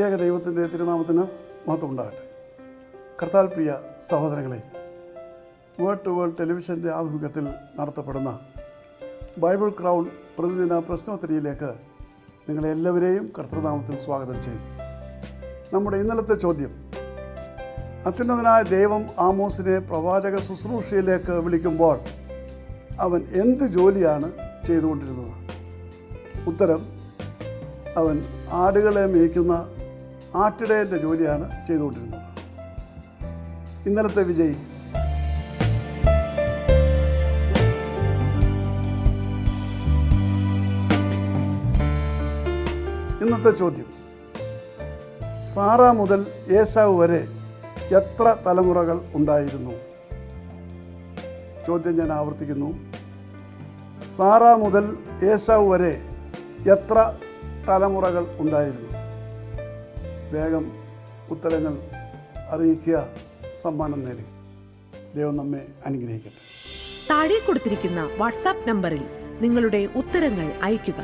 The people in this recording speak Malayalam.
ത്രിയേക ദൈവത്തിൻ്റെ തിരുനാമത്തിന് മഹത്വം ഉണ്ടാകട്ടെ. കർത്താൽ പ്രിയ സഹോദരങ്ങളെ, വേൾഡ് ടു വേൾഡ് ടെലിവിഷൻ്റെ ആഭിമുഖ്യത്തിൽ നടത്തപ്പെടുന്ന ബൈബിൾ ക്രൗൺ പ്രതിദിന പ്രശ്നോത്തരിയിലേക്ക് നിങ്ങളെല്ലാവരെയും കർത്തൃനാമത്തിൽ സ്വാഗതം ചെയ്യും. നമ്മുടെ ഇന്നലത്തെ ചോദ്യം, അത്യുന്നതനായ ദൈവം ആമോസിനെ പ്രവാചക ശുശ്രൂഷയിലേക്ക് വിളിക്കുമ്പോൾ അവൻ എന്ത് ജോലിയാണ് ചെയ്തുകൊണ്ടിരുന്നത്? ഉത്തരം, അവൻ ആടുകളെ മേയ്ക്കുന്ന ആട്ടിടയൻ്റെ ജോലിയാണ് ചെയ്തുകൊണ്ടിരുന്നത്. ഇന്നലത്തെ വിജയി ഇന്നത്തെ ചോദ്യം, സാറ മുതൽ ഏശാവ് വരെ എത്ര തലമുറകൾ ഉണ്ടായിരുന്നു? ചോദ്യം ഞാൻ ആവർത്തിക്കുന്നു. സാറ മുതൽ ഏശാവ് വരെ എത്ര തലമുറകൾ ഉണ്ടായിരുന്നു? വേഗം ഉത്തരങ്ങൾ അറിയിക്കുക, സമ്മാനം നേടി. ദൈവം നമ്മെ അനുഗ്രഹിക്കട്ടെ. താഴെ കൊടുത്തിരിക്കുന്ന വാട്സാപ്പ് നമ്പറിൽ നിങ്ങളുടെ ഉത്തരങ്ങൾ അയയ്ക്കുക.